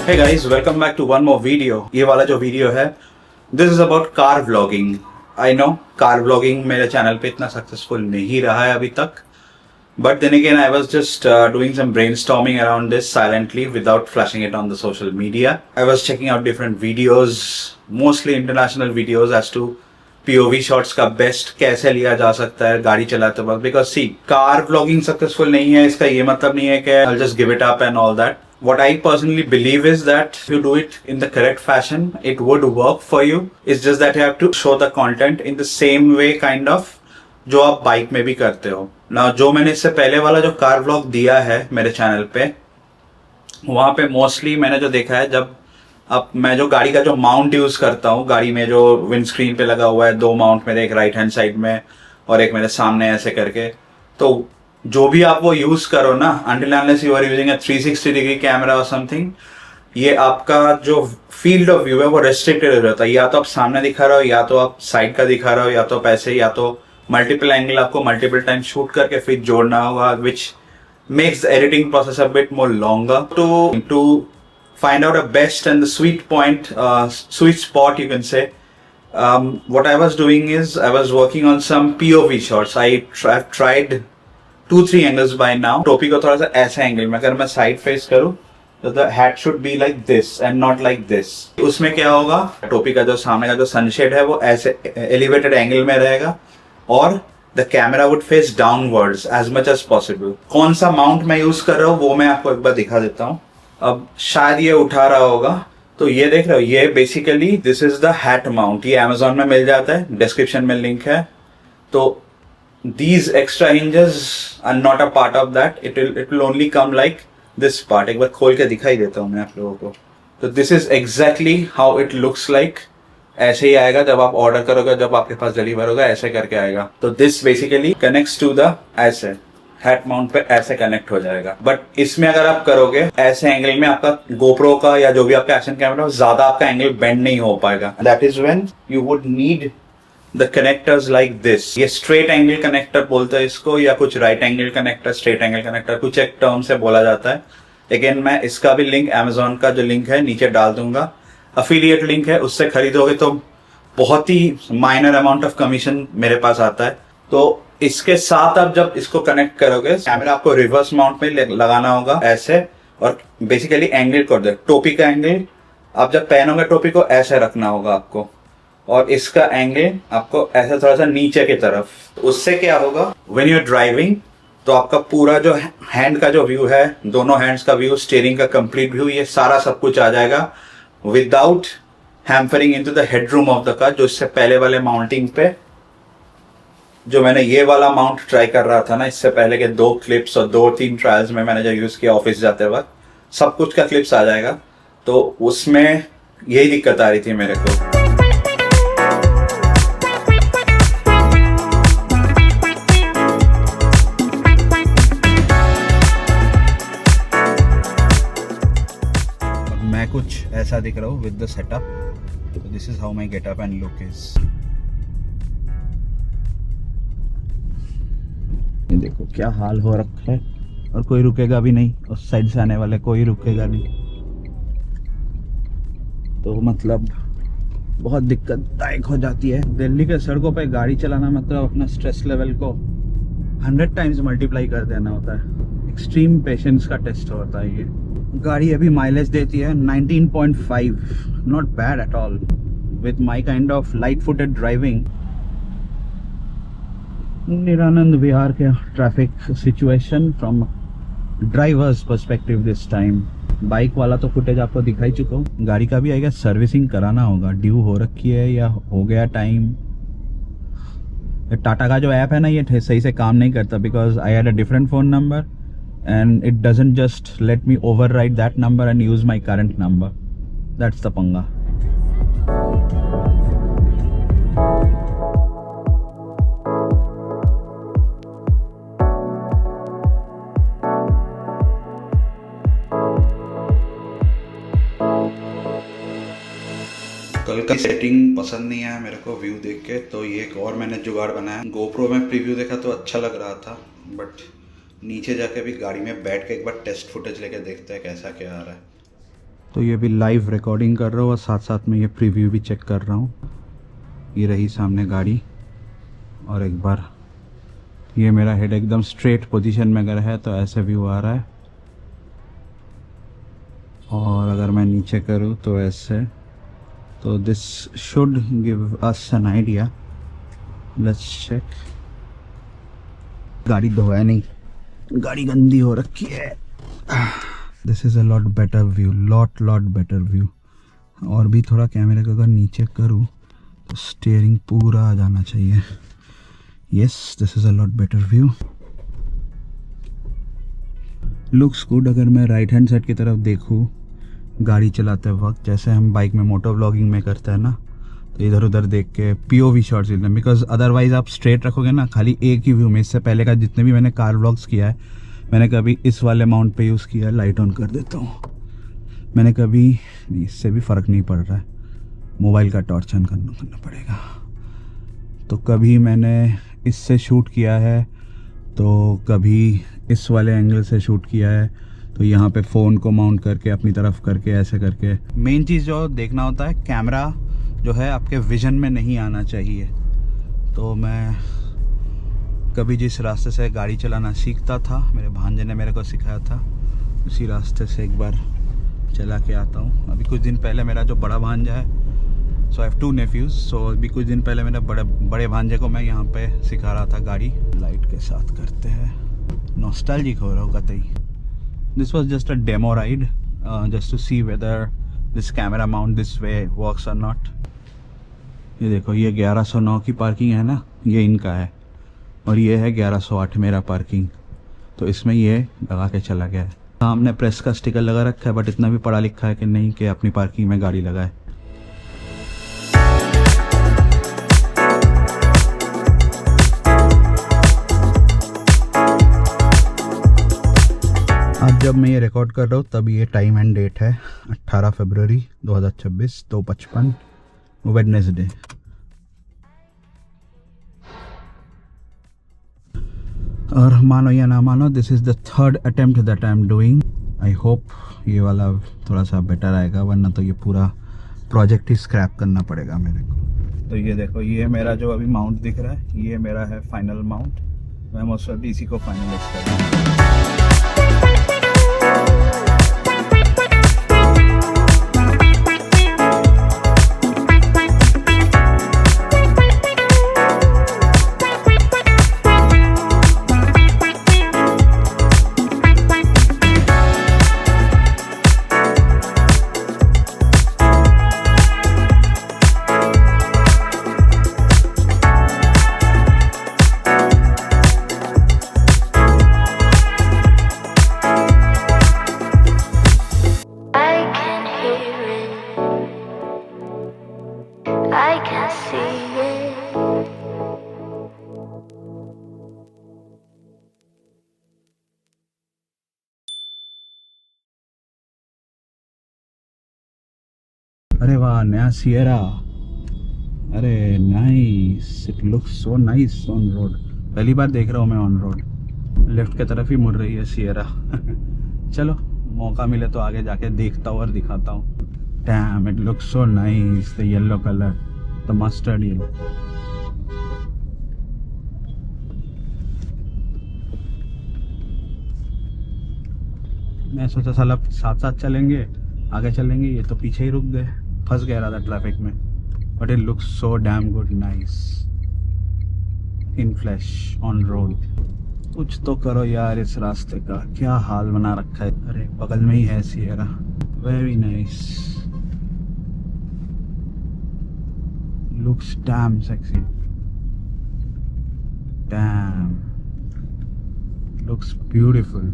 Hey guys, welcome back to one more video. ये वाला जो वीडियो है, this is about car vlogging. I know car vlogging मेरे channel पे इतना सक्सेसफुल नहीं रहा है अभी तक, but then again I was just doing some brainstorming around this silently without flashing it on the social media. I was checking out different videos, mostly international videos as to POV shots का best कैसे लिया जा सकता है गाड़ी चलाते वक्त. Because see car vlogging successful नहीं है इसका ये मतलब नहीं है कि I'll just give it up and all that. What I personally believe is that if you do it in the correct fashion, it would work for you. It's just that you have to show the content in the same way kind of जो आप bike में भी करते हो. ना जो मैंने इससे पहले वाला जो कार व्लॉग दिया है मेरे चैनल पे, वहाँ पे मोस्टली मैंने जो देखा है, जब अब मैं जो गाड़ी का जो माउंट यूज करता हूँ, गाड़ी में जो विंडस्क्रीन पे लगा हुआ है, दो माउंट मेरे, एक राइट हैंड साइड में और एक मेरे सामने ऐसे करके, तो जो भी आप वो यूज करो ना, until unless you are using a 360 degree camera और समथिंग, ये आपका जो फील्ड ऑफ व्यू है वो रेस्ट्रिक्टेड हो जाता है. या तो आप सामने दिखा रहे हो, या तो आप साइड का दिखा रहे हो, या तो पैसे, या तो मल्टीपल एंगल आपको मल्टीपल टाइम शूट करके फिर जोड़ना होगा, which makes the editing process a bit more longer. To find out a best and the sweet spot you can say. What I was doing is I was working on some POV shots. I've tried 2-3 angles by now. टोपी को थोड़ा सा ऐसा angle में अगर मैं side face करूँ तो the hat should be like this and not like this. उसमें क्या होगा, टोपी का जो सामने का जो सनशेड है वो ऐसे एलिवेटेड एंगल में रहेगा और the camera would face downwards as much as possible. कौन सा माउंट मैं यूज कर रहा हूँ वो मैं आपको एक बार दिखा देता हूँ. अब शायद ये उठा रहा होगा, तो ये देख रहे हो, ये basically this is the hat mount. ये Amazon में मिल जाता है, डिस्क्रिप्शन में लिंक है. तो these extra hinges are not a part of that. It will only come like this part. एक बार खोल के दिखाई देता हूँ मैं आप लोगों को. तो this is exactly how it looks like. ऐसे ही आएगा जब आप ऑर्डर करोगे, जब आपके पास डिलीवर होगा, ऐसे करके आएगा. तो this basically connects to the ऐसे हैट माउंट पे ऐसे कनेक्ट हो जाएगा. बट इसमें अगर आप करोगे ऐसे एंगल में, आपका गोप्रो का या जो भी आपका एक्शन कैमरा हो, ज्यादा आपका एंगल बेंड नहीं हो पाएगा. That is when you would need the connectors like this. ये स्ट्रेट एंगल कनेक्टर बोलते हैं इसको, या कुछ right angle connector, straight angle connector, कुछ एक टर्म से बोला जाता है. लेकिन मैं इसका भी लिंक, Amazon का जो लिंक है नीचे डाल दूंगा. अफिलिएट लिंक है, उससे खरीदोगे तो बहुत ही माइनर अमाउंट ऑफ कमीशन मेरे पास आता है. तो इसके साथ आप जब इसको कनेक्ट करोगे, कैमरा आपको रिवर्स माउंट में लगाना होगा ऐसे, और बेसिकली एंगल कर दे. टोपी का एंगल आप जब पहनोगे टोपी को ऐसे रखना होगा आपको, और इसका एंगल आपको ऐसे थोड़ा सा नीचे की तरफ. उससे क्या होगा, व्हेन यू आर ड्राइविंग, तो आपका पूरा जो हैंड का जो व्यू है, दोनों हैंड्स का व्यू, स्टीयरिंग का कंप्लीट व्यू, ये सारा सब कुछ आ जाएगा without hampering into the headroom of the car. जो इससे पहले वाले माउंटिंग पे, जो मैंने ये वाला माउंट ट्राई कर रहा था ना इससे पहले के 2 क्लिप्स और 2-3 ट्रायल्स में मैंने जो यूज किया ऑफिस जाते वक्त, सब कुछ का क्लिप्स आ जाएगा. तो उसमें यही दिक्कत आ रही थी मेरे को. मैं कुछ ऐसा दिख रहा हूँ with the setup. This is how my getup and look is. ये देखो क्या हाल हो रखा है, और कोई रुकेगा भी नहीं, उस साइड से आने वाले कोई रुकेगा नहीं. तो मतलब बहुत दिक्कतदायक हो जाती है. दिल्ली के सड़कों पे गाड़ी चलाना मतलब अपना स्ट्रेस लेवल को 100 टाइम्स मल्टीप्लाई कर देना होता है. एक्सट्रीम पेशेंस का टेस्ट होता है ये. गाड़ी अभी माइलेज देती है 19.5, not bad at all with my kind of light footed driving. Niranand Vihar के traffic situation from drivers perspective this time. Bike वाला तो फुटेज आपको दिखाई चुका हूँ. गाड़ी का भी आएगा, सर्विसिंग कराना होगा. ड्यू हो रखी है या हो गया टाइम. टाटा का जो ऐप है ना, ये सही से काम नहीं करता, because I had a different phone number and it doesn't just let me override that number and use my current number. That's the पंगा. कल का सेटिंग पसंद नहीं आया मेरे को व्यू देख के, तो ये एक और मैंने जुगाड़ बनाया. गोप्रो में प्रीव्यू देखा तो अच्छा लग रहा था, बट नीचे जाके भी गाड़ी में बैठ के एक बार टेस्ट फुटेज लेके देखते हैं कैसा क्या आ रहा है. तो ये भी लाइव रिकॉर्डिंग कर रहा हूँ और साथ साथ में ये प्रीव्यू भी चेक कर रहा हूँ। ये रही सामने गाड़ी, और एक बार ये मेरा हेड एकदम स्ट्रेट पोजीशन में अगर है तो ऐसे व्यू आ रहा है, और अगर मैं नीचे करूँ तो ऐसे। तो this should give us an idea. Let's check. गाड़ी धोया नहीं, गाड़ी गंदी हो रखी है। This is a lot better view, lot better view. और भी थोड़ा कैमरे को अगर नीचे करूँ तो स्टीयरिंग पूरा आ जाना चाहिए। Yes, this is a lot better view. Looks good. अगर मैं राइट हैंड साइड की तरफ देखूँ गाड़ी चलाते वक्त, जैसे हम बाइक में मोटो व्लॉगिंग में करते हैं ना, तो इधर उधर देख के POV शॉट्स लेना, बिकॉज अदरवाइज आप स्ट्रेट रखोगे ना खाली एक ही व्यू में। इससे पहले का जितने भी मैंने कार व्लॉग्स किया है, मैंने कभी इस वाले माउंट पे यूज़ किया है। लाइट ऑन कर देता हूँ। मैंने कभी नहीं, इससे भी फ़र्क नहीं पड़ रहा है, मोबाइल का टॉर्च ऑन करना पड़ेगा। तो कभी मैंने इससे शूट किया है, तो कभी इस वाले एंगल से शूट किया है। तो यहाँ पे फ़ोन को माउंट करके अपनी तरफ करके ऐसे करके। मेन चीज़ जो देखना होता है, कैमरा जो है आपके विजन में नहीं आना चाहिए। तो मैं कभी जिस रास्ते से गाड़ी चलाना सीखता था, मेरे भांजे ने मेरे को सिखाया था, उसी रास्ते से एक बार चला के आता हूँ। अभी कुछ दिन पहले मेरा जो बड़ा भांजा है, सो आई हैव 2 नेफ्यूज़, सो अभी कुछ दिन पहले मेरे बड़े भांजे को मैं यहाँ पे सिखा रहा था गाड़ी। लाइट के साथ करते हैं, नॉस्टैल्जिक हो रहा हो कतई। This was just a demo ride, just to see whether this camera mount this way works और नॉट। ये देखो, ये 1109 की पार्किंग है ना, ये इनका है, और ये है 1108 मेरा पार्किंग। तो इसमें ये लगा के चला गया है। सामने प्रेस का स्टिकर लगा रखा है, बट इतना भी पढ़ा लिखा है कि नहीं कि अपनी पार्किंग में गाड़ी लगाए। आज जब मैं ये रिकॉर्ड कर रहा हूँ तब ये टाइम एंड डेट है 18 फरवरी 2026, 2:55 वेडनेसडे। और मानो या ना मानो, this is the 3rd attempt that I am doing. I hope ये वाला थोड़ा सा बेटर आएगा, वरना तो ये पूरा प्रोजेक्ट ही स्क्रैप करना पड़ेगा मेरे को। तो ये देखो, ये मेरा जो अभी माउंट दिख रहा है, ये मेरा है फाइनल माउंट। मैं मोस्ट ऑफ इसी को फाइनलाइज कर रहा हूँ। अरे वाह, नया सियरा। अरे nice, it looks so nice on road. पहली बार देख रहा हूँ मैं ऑन रोड। लेफ्ट की तरफ ही मुड़ रही है सियरा। चलो, मौका मिले तो आगे जाके देखता हूँ और दिखाता हूँ। Dam, it looks so nice, the yellow colour, the mustard yellow. मैं सोचा साला साथ साथ चलेंगे, आगे चलेंगे, ये तो पीछे ही रुक गए। फंस गया रहा था ट्रैफिक में। But it looks so damn good, nice in flash on road. कुछ तो करो यार इस रास्ते का, क्या हाल बना रखा है। अरे बगल में ही है Sierra, very nice, looks dam sexy, dam looks beautiful.